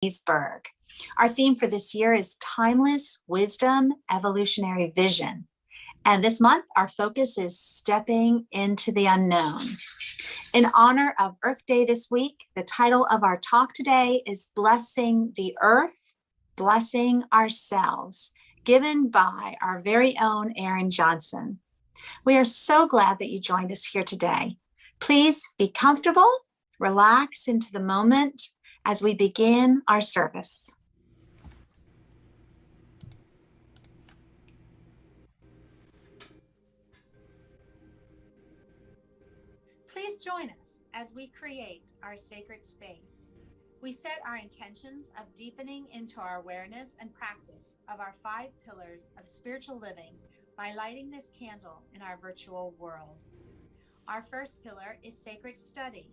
Berg. Our theme for this year is Timeless Wisdom, Evolutionary Vision. And this month, our focus is stepping into the unknown. In honor of Earth Day this week, the title of our talk today is Blessing the Earth, Blessing Ourselves, given by our very own Aaron Johnson. We are so glad that you joined us here today. Please be comfortable, relax into the moment as we begin our service. Please join us as we create our sacred space. We set our intentions of deepening into our awareness and practice of our 5 pillars of spiritual living by lighting this candle in our virtual world. Our first pillar is sacred study,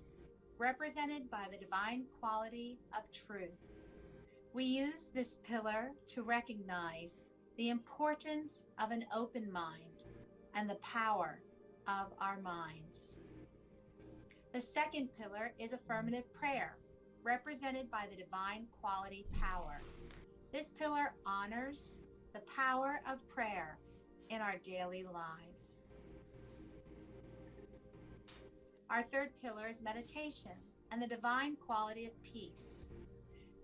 represented by the divine quality of truth. We use this pillar to recognize the importance of an open mind and the power of our minds. The second pillar is affirmative prayer, represented by the divine quality power. This pillar honors the power of prayer in our daily lives. Our third pillar is meditation and the divine quality of peace.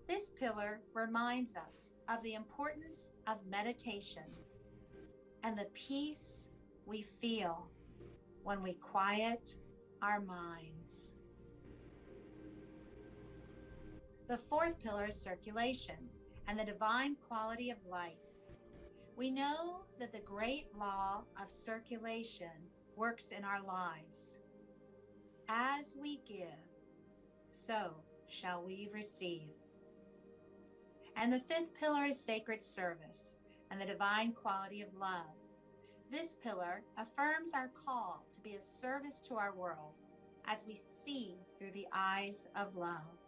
This pillar reminds us of the importance of meditation and the peace we feel when we quiet our minds. The fourth pillar is circulation and the divine quality of life. We know that the great law of circulation works in our lives. As we give, so shall we receive. And the fifth pillar is sacred service and the divine quality of love. This pillar affirms our call to be of service to our world as we see through the eyes of love.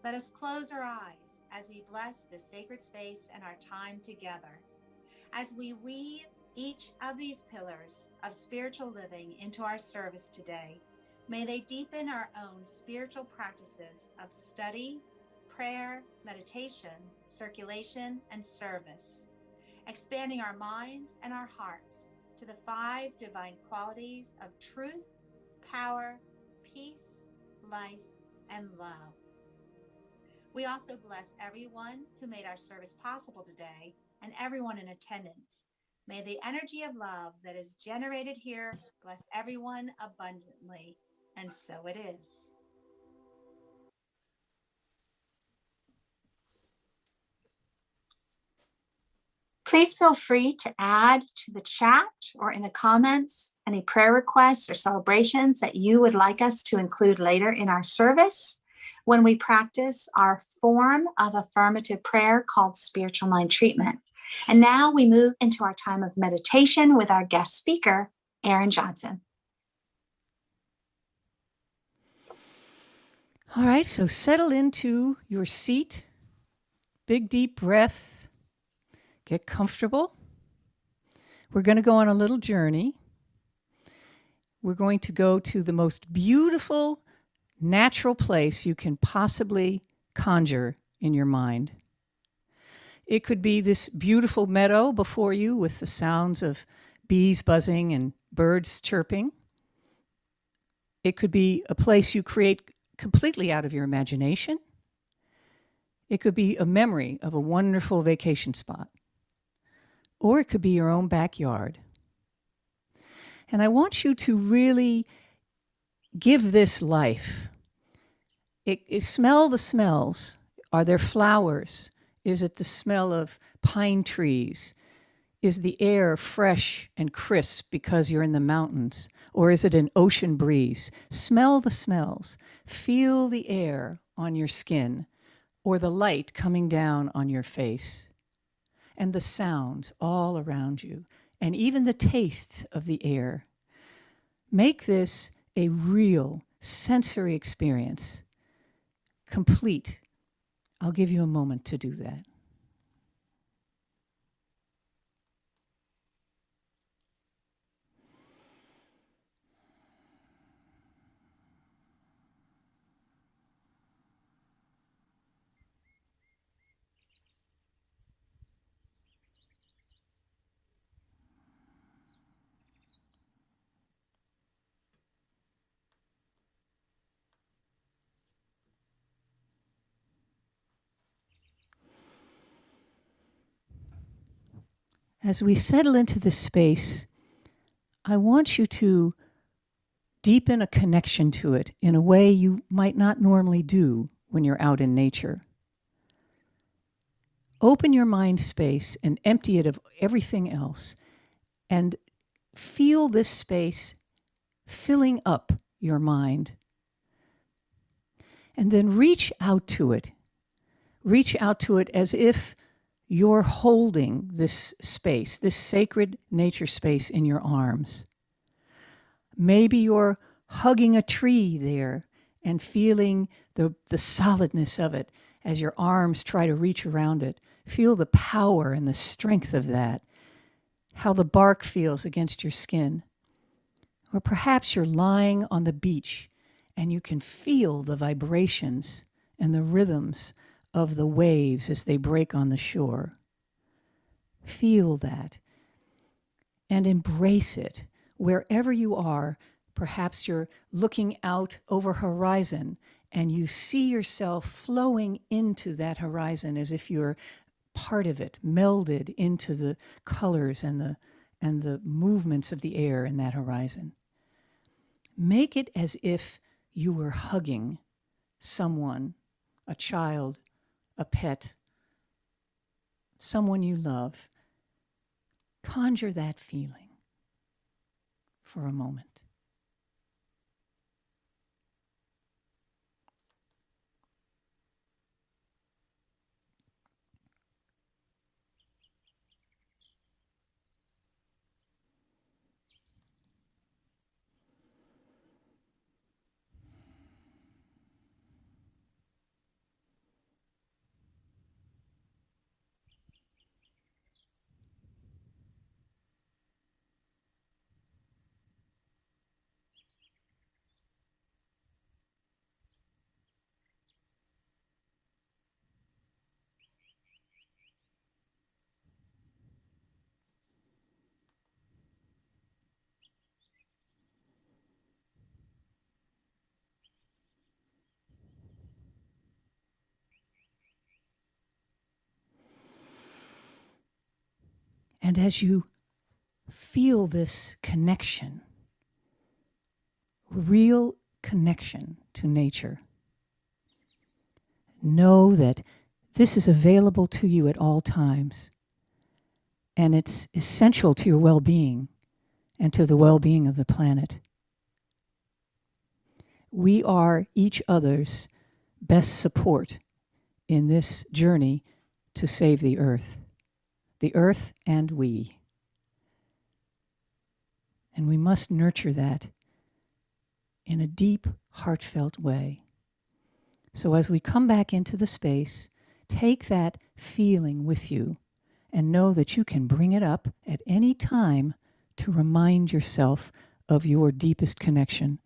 Let us close our eyes as we bless this sacred space and our time together. As we weave each of these pillars of spiritual living into our service today, may they deepen our own spiritual practices of study, prayer, meditation, circulation, and service, expanding our minds and our hearts to the 5 divine qualities of truth, power, peace, life, and love. We also bless everyone who made our service possible today and everyone in attendance. May the energy of love that is generated here bless everyone abundantly. And so it is. Please feel free to add to the chat or in the comments any prayer requests or celebrations that you would like us to include later in our service when we practice our form of affirmative prayer called Spiritual Mind Treatment. And now we move into our time of meditation with our guest speaker, Aaron Johnson. All right, so settle into your seat. Big, deep breath. Get comfortable. We're going to go on a little journey. We're going to go to the most beautiful, natural place you can possibly conjure in your mind. It could be this beautiful meadow before you with the sounds of bees buzzing and birds chirping. It could be a place you create completely out of your imagination. It could be a memory of a wonderful vacation spot. Or it could be your own backyard. And I want you to really give this life. Smell the smells. Are there flowers? Is it the smell of pine trees? Is the air fresh and crisp because you're in the mountains? Or is it an ocean breeze? Smell the smells. Feel the air on your skin or the light coming down on your face. And the sounds all around you, and even the tastes of the air. Make this a real sensory experience, complete. I'll give you a moment to do that. As we settle into this space, I want you to deepen a connection to it in a way you might not normally do when you're out in nature. Open your mind space and empty it of everything else, and feel this space filling up your mind. And then reach out to it. Reach out to it as if you're holding this space, this sacred nature space in your arms. Maybe you're hugging a tree there and feeling the solidness of it as your arms try to reach around it. Feel the power and the strength of that, how the bark feels against your skin. Or perhaps you're lying on the beach and you can feel the vibrations and the rhythms of the waves as they break on the shore. Feel that and embrace it wherever you are. Perhaps you're looking out over horizon and you see yourself flowing into that horizon as if you're part of it, melded into the colors and the movements of the air in that horizon. Make it as if you were hugging someone, a child, a pet, someone you love. Conjure that feeling for a moment. And as you feel this connection, real connection to nature, know that this is available to you at all times, and it's essential to your well-being and to the well-being of the planet. We are each other's best support in this journey to save the earth and we. And we must nurture that in a deep, heartfelt way. So as we come back into the space, take that feeling with you and know that you can bring it up at any time to remind yourself of your deepest connection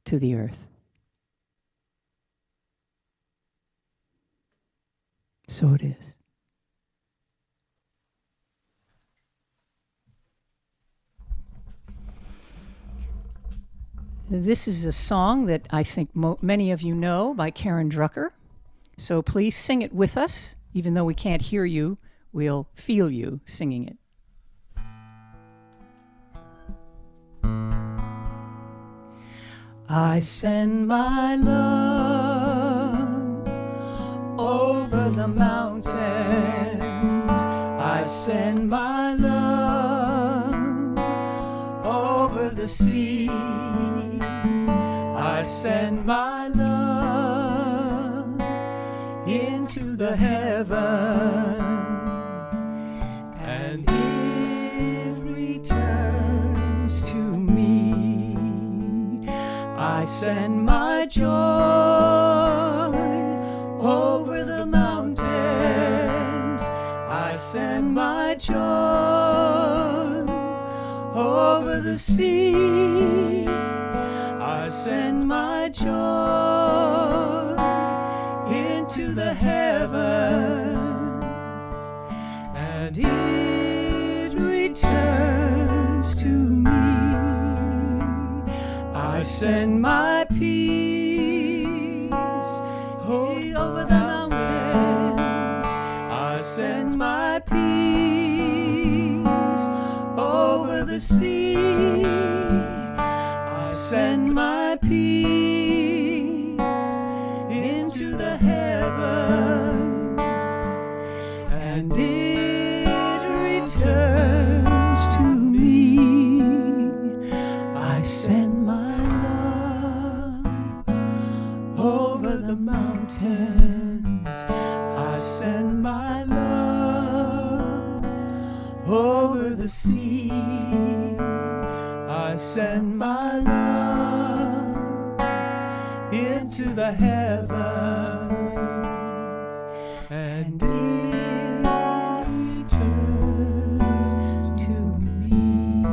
to the earth. So it is. This is a song that I think many of you know by Karen Drucker. So please sing it with us. Even though we can't hear you, we'll feel you singing it. I send my love over the mountains. I send my love over the sea. I send my love into the heavens, and it returns to me. I send my joy over the mountains. I send my joy over the sea. I send my joy into the heavens, and it returns to me. I send my peace over the mountains. I send my peace sea. I send my peace into the heavens, and it returns to me. I send my love over the mountains. I send my love over the sea. I send my love into the heavens, and it returns to me.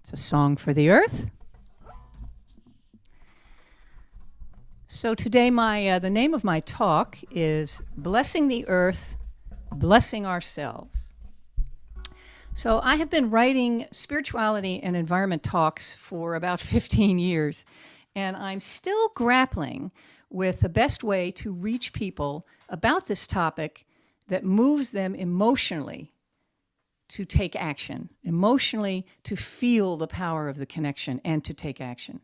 It's a song for the earth. So today the name of my talk is Blessing the Earth, Blessing Ourselves. So I have been writing spirituality and environment talks for about 15 years, and I'm still grappling with the best way to reach people about this topic that moves them emotionally to take action, emotionally to feel the power of the connection and to take action.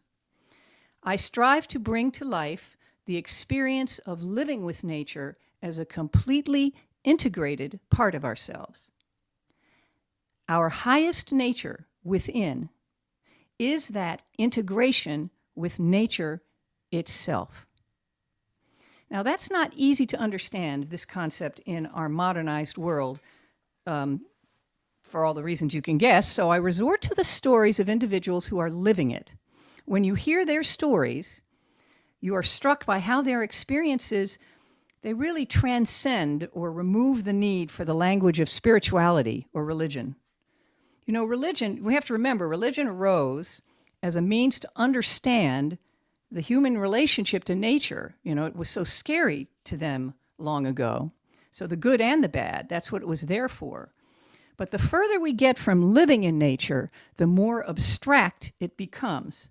I strive to bring to life the experience of living with nature as a completely integrated part of ourselves. Our highest nature within is that integration with nature itself. Now, that's not easy to understand, this concept, in our modernized world, for all the reasons you can guess, so I resort to the stories of individuals who are living it. When you hear their stories, you are struck by how their experiences, they really transcend or remove the need for the language of spirituality or religion. You know, religion, we have to remember, religion arose as a means to understand the human relationship to nature. You know, it was so scary to them long ago. So the good and the bad, that's what it was there for. But the further we get from living in nature, the more abstract it becomes.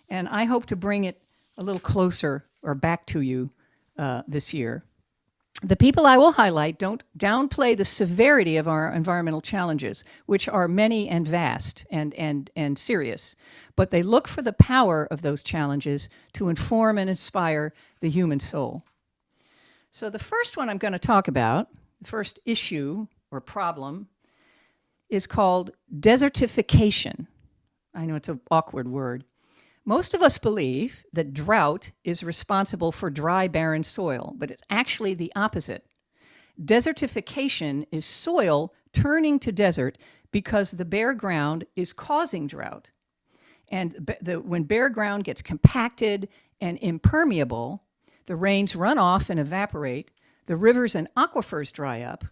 And I hope to bring it a little closer or back to you this year. The people I will highlight don't downplay the severity of our environmental challenges, which are many and vast and serious, but they look for the power of those challenges to inform and inspire the human soul. So the first one I'm going to talk about, the first issue or problem, is called desertification. I know it's an awkward word. Most of us believe that drought is responsible for dry, barren soil, but it's actually the opposite. Desertification is soil turning to desert because the bare ground is causing drought. And when bare ground gets compacted and impermeable, the rains run off and evaporate, the rivers and aquifers dry up.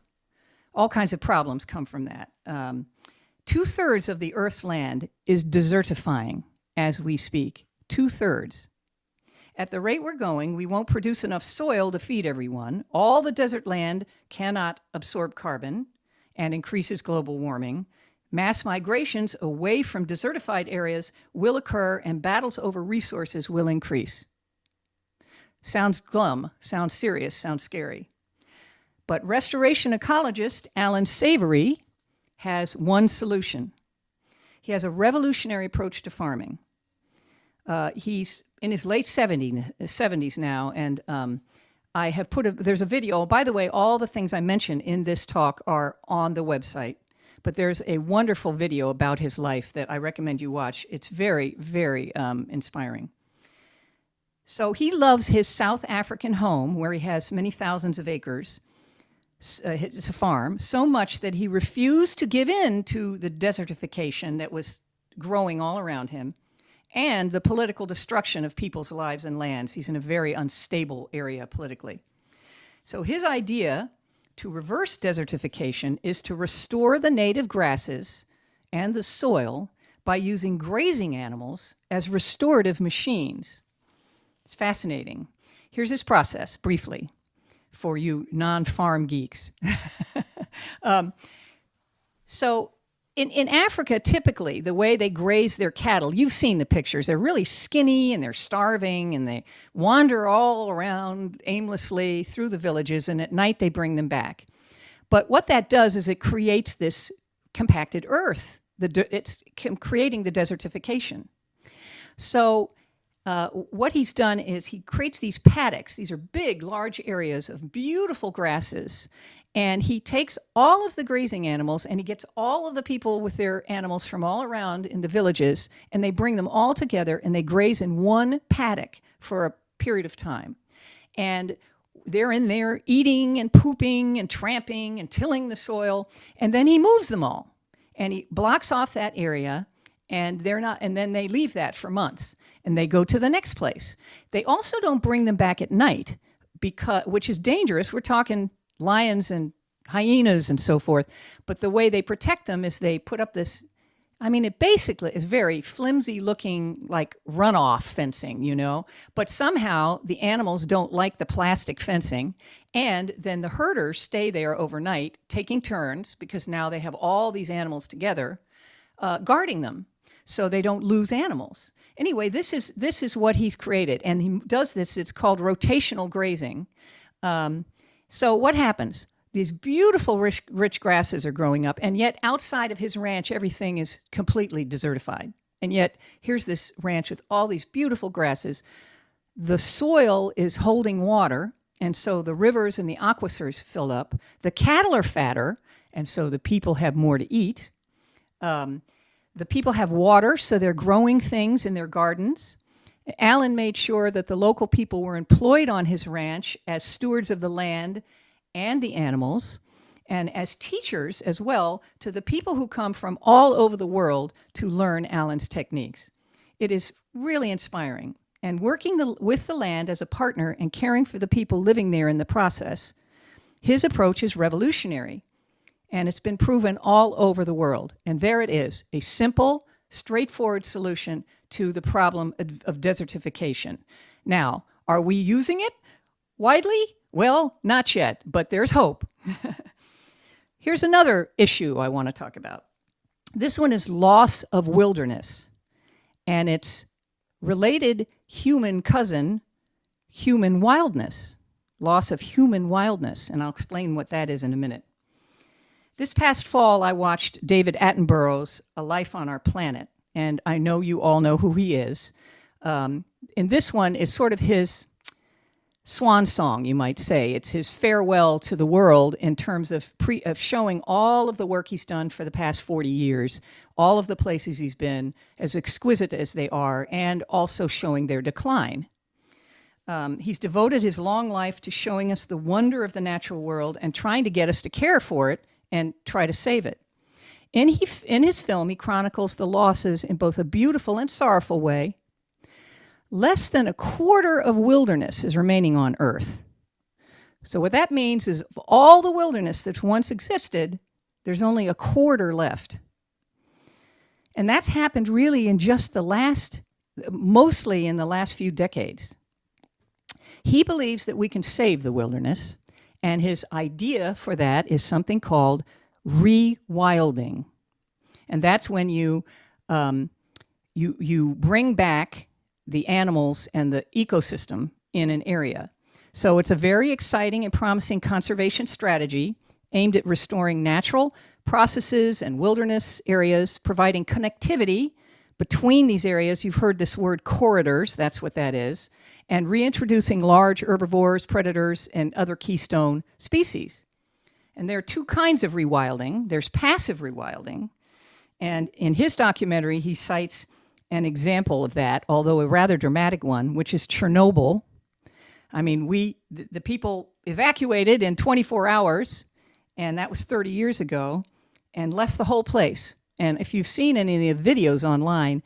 All kinds of problems come from that. 2/3 of the Earth's land is desertifying as we speak. 2/3. At the rate we're going, we won't produce enough soil to feed everyone. All the desert land cannot absorb carbon and increases global warming. Mass migrations away from desertified areas will occur and battles over resources will increase. Sounds glum, sounds serious, sounds scary. But restoration ecologist Alan Savory has one solution. He has a revolutionary approach to farming. He's in his late 70s now, and I have there's a video. By the way, all the things I mentioned in this talk are on the website, but there's a wonderful video about his life that I recommend you watch. It's very, very inspiring. So he loves his South African home, where he has many thousands of acres. It's a farm, so much that he refused to give in to the desertification that was growing all around him and the political destruction of people's lives and lands. He's in a very unstable area politically. So his idea to reverse desertification is to restore the native grasses and the soil by using grazing animals as restorative machines. It's fascinating. Here's his process, briefly, for you non-farm geeks. So in Africa, typically, the way they graze their cattle, you've seen the pictures. They're really skinny and they're starving and they wander all around aimlessly through the villages, and at night they bring them back. But what that does is it creates this compacted earth. It's creating the desertification. So what he's done is he creates these paddocks. These are big, large areas of beautiful grasses. And he takes all of the grazing animals and he gets all of the people with their animals from all around in the villages, and they bring them all together and they graze in one paddock for a period of time. And they're in there eating and pooping and tramping and tilling the soil. And then he moves them all and he blocks off that area, and then they leave that for months and they go to the next place. They also don't bring them back at night, which is dangerous. We're talking lions and hyenas and so forth. But the way they protect them is they put up this, it basically is very flimsy looking, like runoff fencing, but somehow the animals don't like the plastic fencing. And then the herders stay there overnight, taking turns, because now they have all these animals together, guarding them so they don't lose animals. Anyway, this is what he's created. And he does this, it's called rotational grazing. So what happens? These beautiful rich grasses are growing up, and yet outside of his ranch, everything is completely desertified. And yet here's this ranch with all these beautiful grasses. The soil is holding water, and so the rivers and the aquifers fill up. The cattle are fatter, and so the people have more to eat. The people have water, so they're growing things in their gardens. Alan made sure that the local people were employed on his ranch as stewards of the land and the animals, and as teachers as well to the people who come from all over the world to learn Alan's techniques. It is really inspiring. And working with the land as a partner and caring for the people living there in the process, his approach is revolutionary. And it's been proven all over the world. And there it is, a simple, straightforward solution to the problem of desertification. Now, are we using it widely? Well, not yet, but there's hope. Here's another issue I want to talk about. This one is loss of wilderness, and its related human cousin, human wildness, loss of human wildness, and I'll explain what that is in a minute. This past fall, I watched David Attenborough's A Life on Our Planet, and I know you all know who he is. And this one is sort of his swan song, you might say. It's his farewell to the world in terms of showing all of the work he's done for the past 40 years, all of the places he's been, as exquisite as they are, and also showing their decline. He's devoted his long life to showing us the wonder of the natural world and trying to get us to care for it and try to save it. In his film, he chronicles the losses in both a beautiful and sorrowful way. Less than a quarter of wilderness is remaining on Earth. So what that means is of all the wilderness that once existed, there's only a quarter left. And that's happened really in just mostly in the last few decades. He believes that we can save the wilderness, and his idea for that is something called rewilding. And that's when you bring back the animals and the ecosystem in an area. So it's a very exciting and promising conservation strategy aimed at restoring natural processes and wilderness areas, providing connectivity between these areas. You've heard this word corridors, that's what that is, and reintroducing large herbivores, predators, and other keystone species. And there are two kinds of rewilding. There's passive rewilding, and in his documentary, he cites an example of that, although a rather dramatic one, which is Chernobyl. I mean, the people evacuated in 24 hours, and that was 30 years ago, and left the whole place. And if you've seen any of the videos online,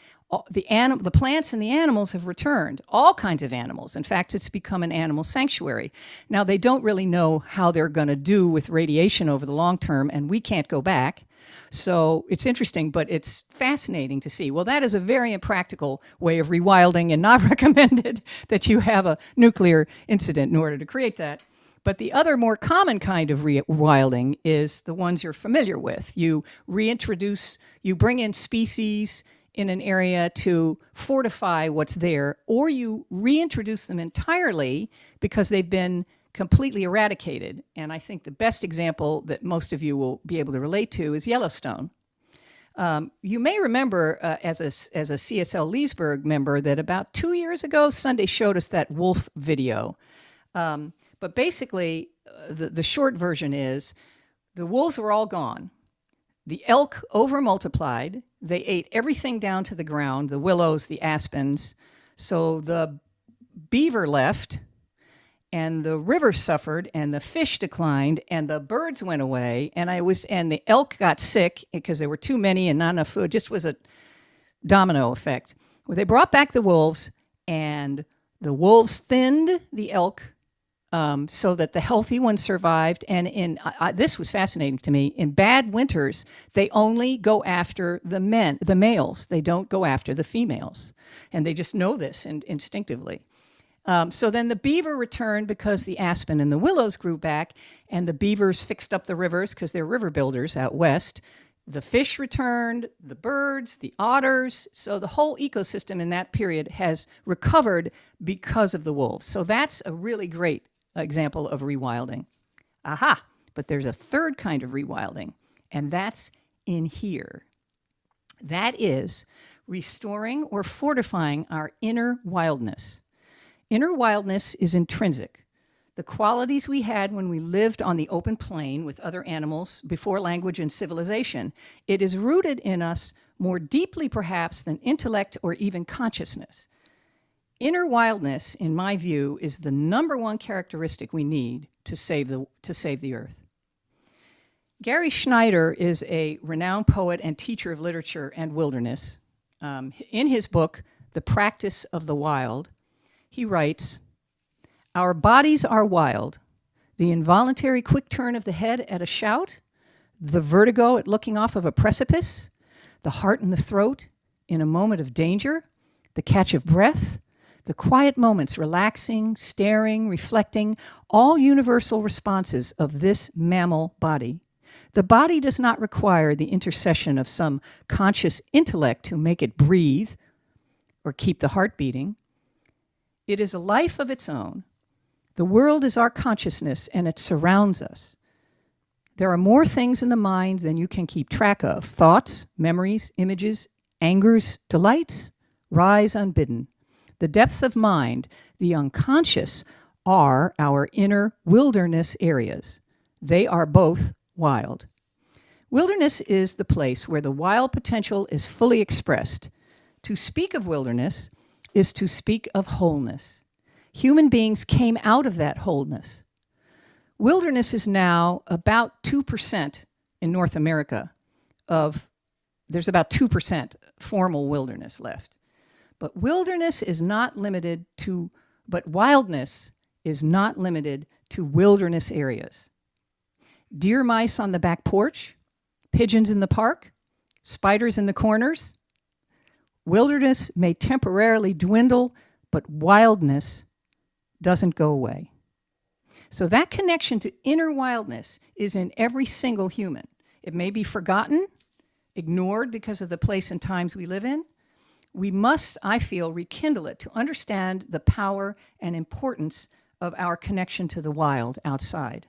the plants and the animals have returned, all kinds of animals. In fact, it's become an animal sanctuary. Now, they don't really know how they're going to do with radiation over the long term, and we can't go back. So it's interesting, but it's fascinating to see. Well, that is a very impractical way of rewilding and not recommended that you have a nuclear incident in order to create that. But the other more common kind of rewilding is the ones you're familiar with. You reintroduce, you bring in species in an area to fortify what's there, or you reintroduce them entirely because they've been completely eradicated. And I think the best example that most of you will be able to relate to is Yellowstone. You may remember as a CSL Leesburg member that about 2 years ago, Sunday showed us that wolf video. But basically, the short version is the wolves were all gone. The elk over-multiplied. They ate everything down to the ground, the willows, the aspens. So the beaver left, and the river suffered, and the fish declined, and the birds went away, and the elk got sick because there were too many and not enough food. Just was a domino effect. Well, they brought back the wolves, and the wolves thinned the elk so that the healthy ones survived. And this was fascinating to me. In bad winters, they only go after the males. They don't go after the females, and they just know this instinctively. So then the beaver returned because the aspen and the willows grew back, and the beavers fixed up the rivers because they're river builders out west. The fish returned, the birds, the otters. So the whole ecosystem in that period has recovered because of the wolves. So that's a really great example of rewilding. Aha! But there's a third kind of rewilding, and that's in here. That is restoring or fortifying our inner wildness. Inner wildness is intrinsic. The qualities we had when we lived on the open plain with other animals before language and civilization. It is rooted in us more deeply perhaps than intellect or even consciousness. Inner wildness, in my view, is the number one characteristic we need to save the earth. Gary Schneider is a renowned poet and teacher of literature and wilderness. In his book, The Practice of the Wild, he writes, "Our bodies are wild. The involuntary quick turn of the head at a shout, the vertigo at looking off of a precipice, the heart in the throat in a moment of danger, the catch of breath, the quiet moments, relaxing, staring, reflecting, all universal responses of this mammal body. The body does not require the intercession of some conscious intellect to make it breathe or keep the heart beating. It is a life of its own. The world is our consciousness, and it surrounds us. There are more things in the mind than you can keep track of. Thoughts, memories, images, angers, delights, rise unbidden. The depths of mind, the unconscious, are our inner wilderness areas. They are both wild. Wilderness is the place where the wild potential is fully expressed. To speak of wilderness is to speak of wholeness. Human beings came out of that wholeness. Wilderness is now about 2% in North America there's about 2% formal wilderness left. But wildness is not limited to wilderness areas. Deer mice on the back porch, pigeons in the park, spiders in the corners. Wilderness may temporarily dwindle, but wildness doesn't go away. So that connection to inner wildness is in every single human. It may be forgotten, ignored because of the place and times we live in. We must, I feel, rekindle it to understand the power and importance of our connection to the wild outside.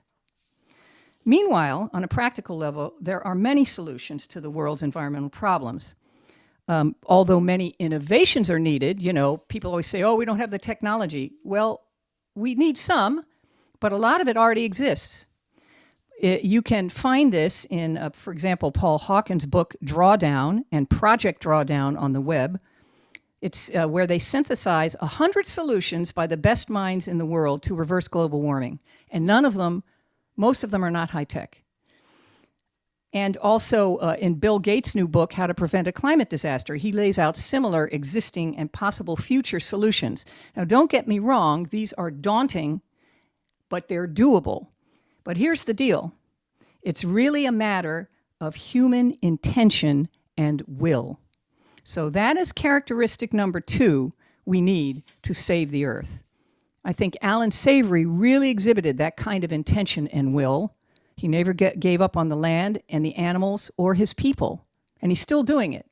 Meanwhile, on a practical level, there are many solutions to the world's environmental problems. Although many innovations are needed, people always say, oh, we don't have the technology. Well, we need some, but a lot of it already exists. You can find this in, for example, Paul Hawken's book, Drawdown, and Project Drawdown on the web. It's where they synthesize 100 solutions by the best minds in the world to reverse global warming. And most of them are not high tech. And also in Bill Gates' new book, How to Prevent a Climate Disaster, he lays out similar existing and possible future solutions. Now, don't get me wrong, these are daunting, but they're doable. But here's the deal. It's really a matter of human intention and will. So that is characteristic number 2 we need to save the earth. I think Alan Savory really exhibited that kind of intention and will. He never gave up on the land and the animals or his people, and he's still doing it.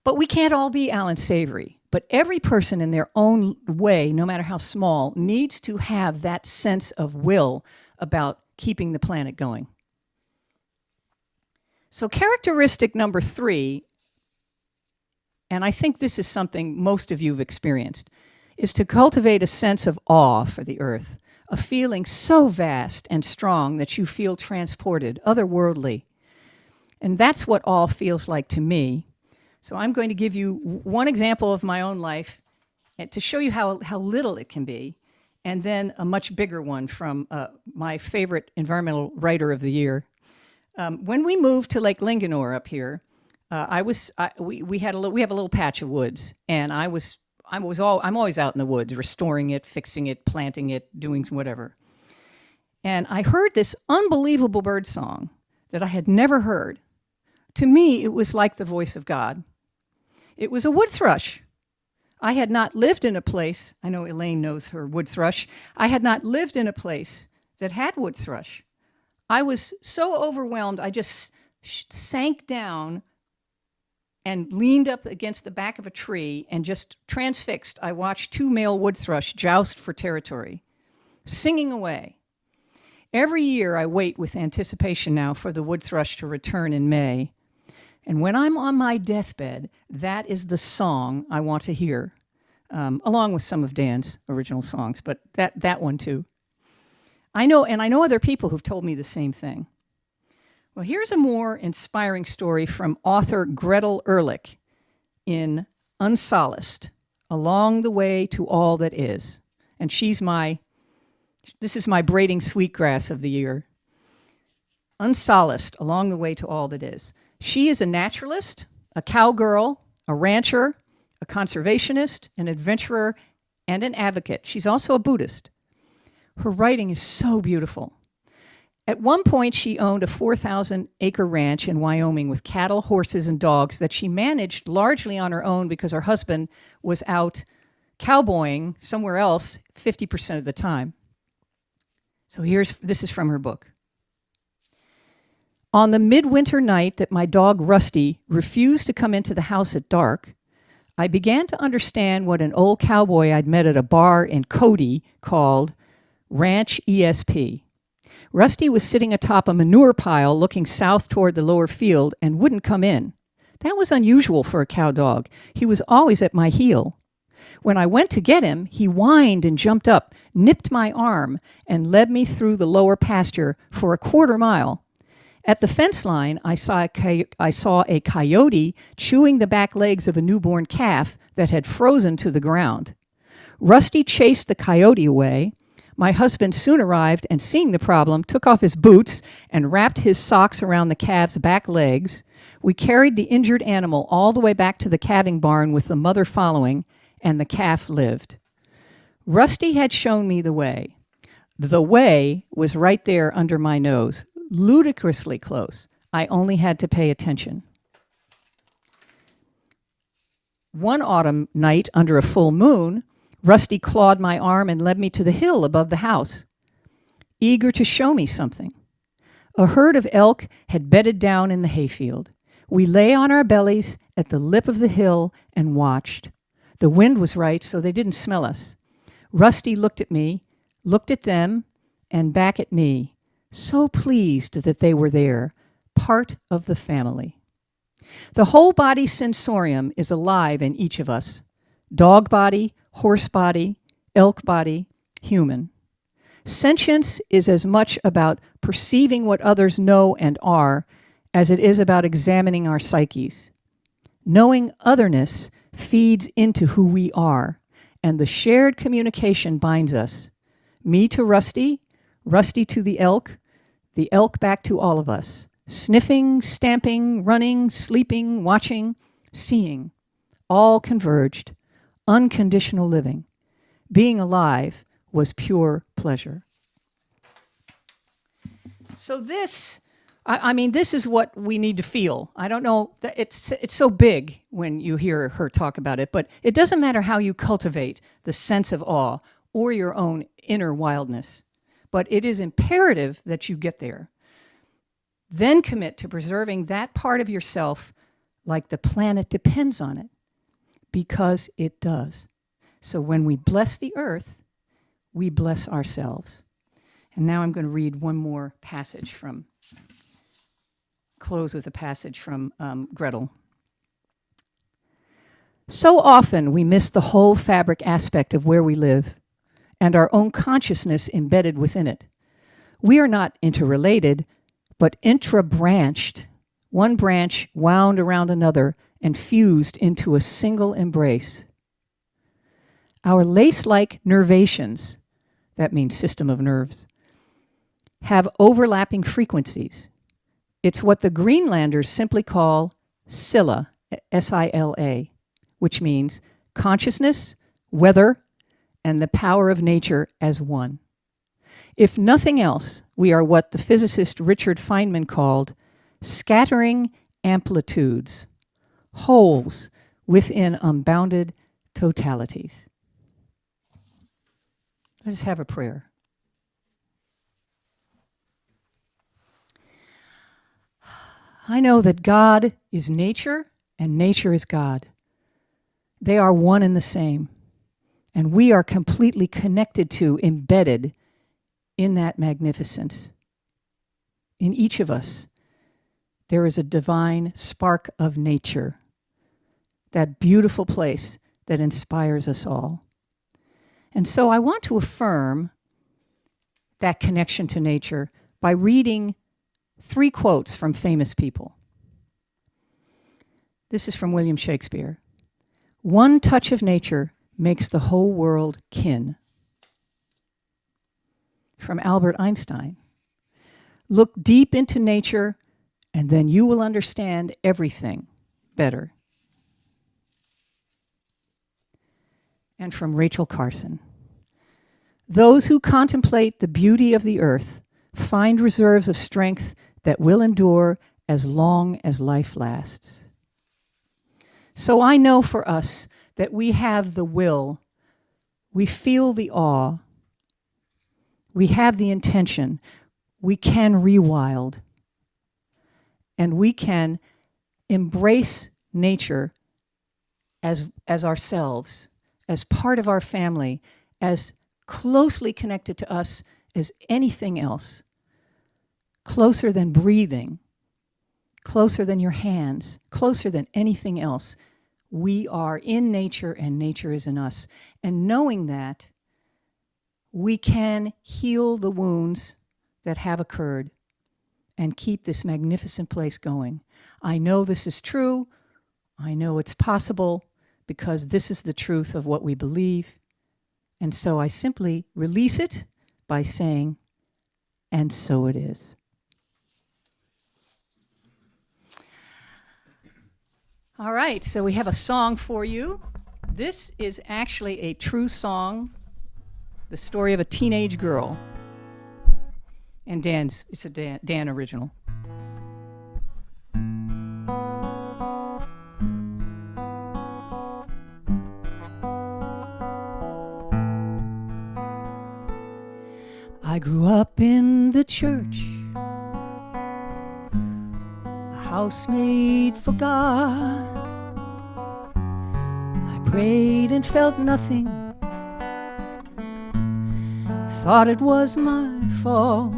But we can't all be Alan Savory. But every person in their own way, no matter how small, needs to have that sense of will about keeping the planet going. So characteristic number 3, and I think this is something most of you have experienced, is to cultivate a sense of awe for the earth, a feeling so vast and strong that you feel transported, otherworldly. And that's what awe feels like to me. So I'm going to give you one example of my own life to show you how little it can be, and then a much bigger one from my favorite environmental writer of the year. When we moved to Lake Linganore up here, we have a little patch of woods, and I'm always out in the woods, restoring it, fixing it, planting it, doing whatever. And I heard this unbelievable bird song that I had never heard. To me, it was like the voice of God. It was a wood thrush. I had not lived in a place, I know Elaine knows her wood thrush, I had not lived in a place that had wood thrush. I was so overwhelmed, I just sank down and leaned up against the back of a tree and just transfixed. I watched 2 male wood thrush joust for territory, singing away. Every year I wait with anticipation now for the wood thrush to return in May. And when I'm on my deathbed, that is the song I want to hear, along with some of Dan's original songs, but that one too. I know other people who've told me the same thing. Well, here's a more inspiring story from author Gretel Ehrlich in Unsolaced, Along the Way to All That Is. And this is my braiding sweetgrass of the year. Unsolaced, Along the Way to All That Is. She is a naturalist, a cowgirl, a rancher, a conservationist, an adventurer, and an advocate. She's also a Buddhist. Her writing is so beautiful. At one point, she owned a 4,000-acre ranch in Wyoming with cattle, horses, and dogs that she managed largely on her own because her husband was out cowboying somewhere else 50% of the time. So this is from her book. On the midwinter night that my dog Rusty refused to come into the house at dark, I began to understand what an old cowboy I'd met at a bar in Cody called Ranch ESP. Rusty was sitting atop a manure pile looking south toward the lower field and wouldn't come in. That was unusual for a cow dog. He was always at my heel. When I went to get him, he whined and jumped up, nipped my arm, and led me through the lower pasture for a quarter mile. At the fence line, I saw a coyote chewing the back legs of a newborn calf that had frozen to the ground. Rusty chased the coyote away. My husband soon arrived and, seeing the problem, took off his boots and wrapped his socks around the calf's back legs. We carried the injured animal all the way back to the calving barn with the mother following, and the calf lived. Rusty had shown me the way. The way was right there under my nose, ludicrously close. I only had to pay attention. One autumn night under a full moon, Rusty clawed my arm and led me to the hill above the house, eager to show me something. A herd of elk had bedded down in the hayfield. We lay on our bellies at the lip of the hill and watched. The wind was right, so they didn't smell us. Rusty looked at me, looked at them, and back at me, so pleased that they were there, part of the family. The whole body sensorium is alive in each of us. Dog body, horse body, elk body, human. Sentience is as much about perceiving what others know and are as it is about examining our psyches. Knowing otherness feeds into who we are, and the shared communication binds us. Me to Rusty, Rusty to the elk back to all of us. Sniffing, stamping, running, sleeping, watching, seeing, all converged. Unconditional living. Being alive was pure pleasure. So this is what we need to feel. I don't know, it's so big when you hear her talk about it, but it doesn't matter how you cultivate the sense of awe or your own inner wildness. But it is imperative that you get there. Then commit to preserving that part of yourself like the planet depends on it, because it does. So when we bless the earth, we bless ourselves. And now I'm going to read one more passage close with a passage from Gretel. So often we miss the whole fabric aspect of where we live and our own consciousness embedded within it. We are not interrelated, but intra-branched, one branch wound around another and fused into a single embrace. Our lace-like nervations, that means system of nerves, have overlapping frequencies. It's what the Greenlanders simply call Sila, S-I-L-A, which means consciousness, weather, and the power of nature as one. If nothing else, we are what the physicist Richard Feynman called scattering amplitudes, holes within unbounded totalities. Let's have a prayer. I know that God is nature and nature is God. They are one and the same. And we are completely connected to, embedded in that magnificence. In each of us, there is a divine spark of nature, that beautiful place that inspires us all. And so I want to affirm that connection to nature by reading 3 quotes from famous people. This is from William Shakespeare. One touch of nature makes the whole world kin. From Albert Einstein. Look deep into nature, and then you will understand everything better. And from Rachel Carson. Those who contemplate the beauty of the earth find reserves of strength that will endure as long as life lasts. So I know for us that we have the will, we feel the awe, we have the intention, we can rewild, and we can embrace nature as ourselves, as part of our family, as closely connected to us as anything else, closer than breathing, closer than your hands, closer than anything else. We are in nature and nature is in us. And knowing that, we can heal the wounds that have occurred and keep this magnificent place going. I know this is true. I know it's possible because this is the truth of what we believe. And so I simply release it by saying, and so it is. All right, so we have a song for you. This is actually a true song, the story of a teenage girl. And it's a Dan original. I grew up in the church, a house made for God. I prayed and felt nothing, thought it was my fault.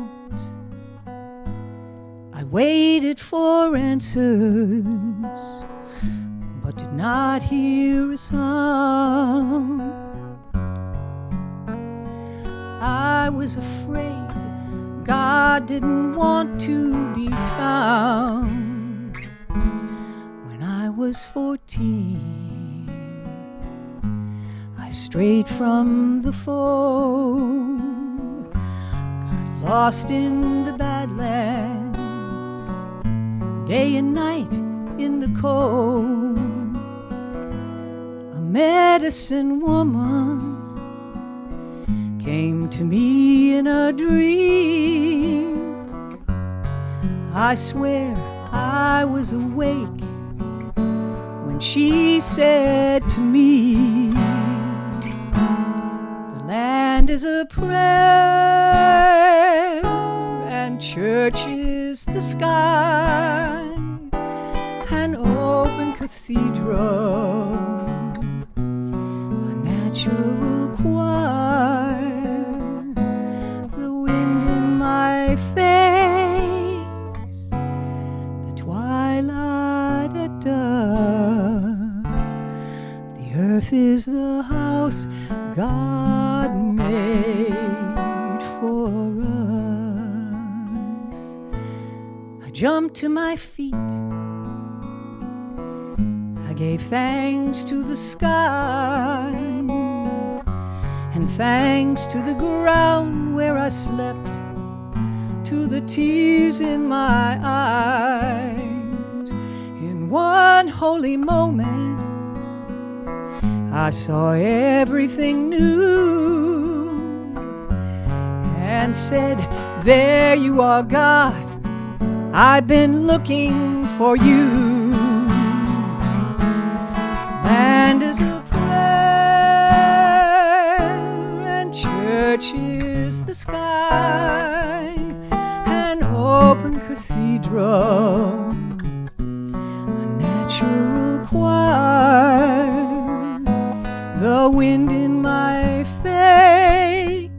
I waited for answers, but did not hear a sound. I was afraid God didn't want to be found. When I was 14, I strayed from the fold, got lost in the Badlands, day and night in the cold. A medicine woman came to me in a dream. I swear I was awake when she said to me, the land Land is a prayer, and church is the sky, an open cathedral, a natural choir, the wind in my face, the twilight at dusk. The earth is the house God made for us. I jumped to my feet. I gave thanks to the skies and thanks to the ground where I slept, to the tears in my eyes. In one holy moment, I saw everything new and said, there you are, God, I've been looking for you. Land is a prayer, and church is the sky, an open cathedral, a natural choir, the wind in my face,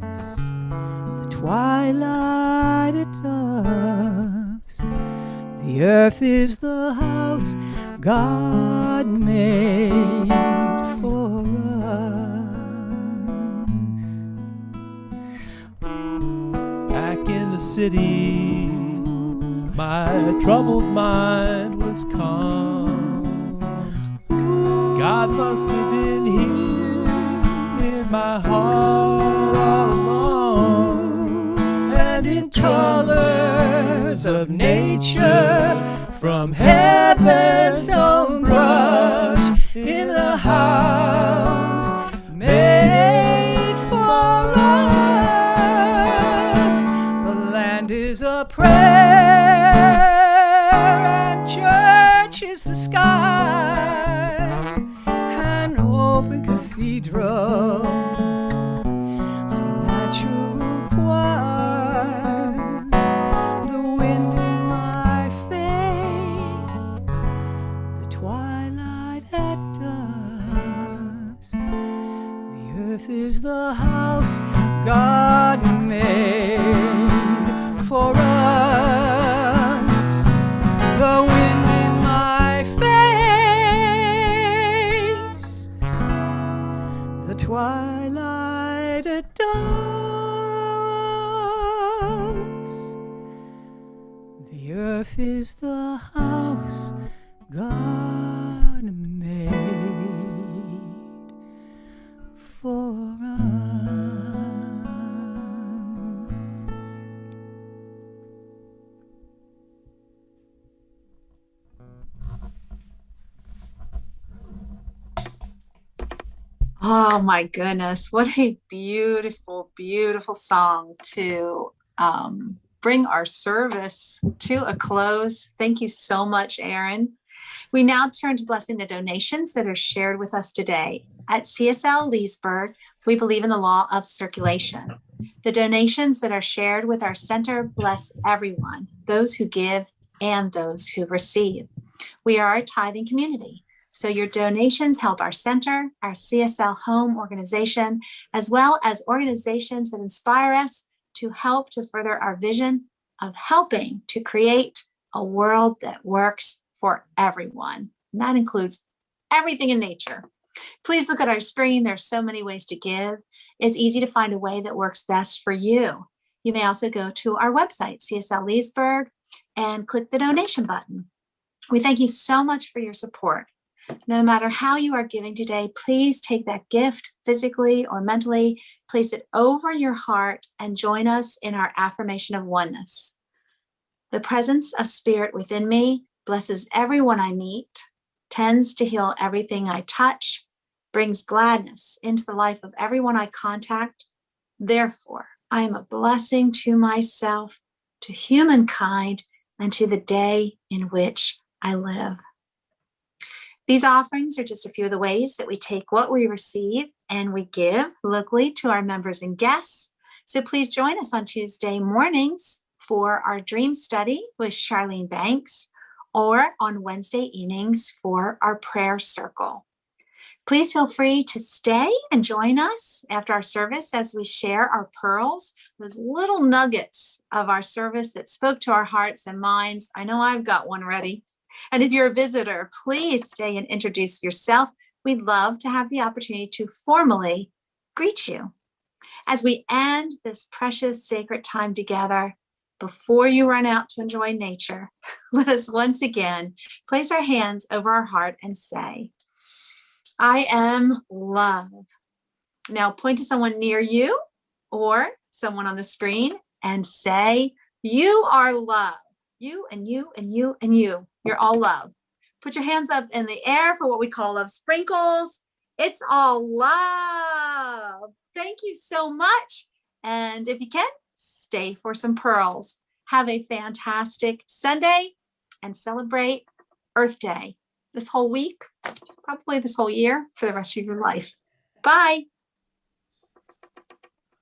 the twilight at dusk. The earth is the house God made for us. Back in the city, my troubled mind was calmed. God must have been here in my heart all along, and in colors of nature, from heaven's own brush, in the house made for us. The land is a prayer, and church is the sky, an open cathedral, a natural choir, the wind in my face, the twilight at dusk. The earth is the house God made for us. The wind in my face, the twilight at dusk. The earth is the house God made for us. Oh my goodness, what a beautiful, beautiful song to bring our service to a close. Thank you so much, Aaron. We now turn to blessing the donations that are shared with us today. At CSL Leesburg, we believe in the law of circulation. The donations that are shared with our center bless everyone, those who give and those who receive. We are a tithing community, so your donations help our center, our CSL home organization, as well as organizations that inspire us to help to further our vision of helping to create a world that works for everyone. And that includes everything in nature. Please look at our screen. There's so many ways to give. It's easy to find a way that works best for you. You may also go to our website, CSL Leesburg, and click the donation button. We thank you so much for your support. No matter how you are giving today, please take that gift physically or mentally, place it over your heart, and join us in our affirmation of oneness. The presence of spirit within me blesses everyone I meet, tends to heal everything I touch, brings gladness into the life of everyone I contact. Therefore, I am a blessing to myself, to humankind, and to the day in which I live. These offerings are just a few of the ways that we take what we receive and we give locally to our members and guests. So please join us on Tuesday mornings for our dream study with Charlene Banks, or on Wednesday evenings for our prayer circle. Please feel free to stay and join us after our service as we share our pearls, those little nuggets of our service that spoke to our hearts and minds. I know I've got one ready. And if you're a visitor, please stay and introduce yourself. We'd love to have the opportunity to formally greet you. As we end this precious sacred time together, before you run out to enjoy nature, let us once again place our hands over our heart and say, I am love. Now point to someone near you or someone on the screen and say, you are love. You and you and you and you. You're all love. Put your hands up in the air for what we call love sprinkles. It's all love. Thank you so much. And if you can, stay for some pearls. Have a fantastic Sunday and celebrate Earth Day this whole week, probably this whole year, for the rest of your life. Bye.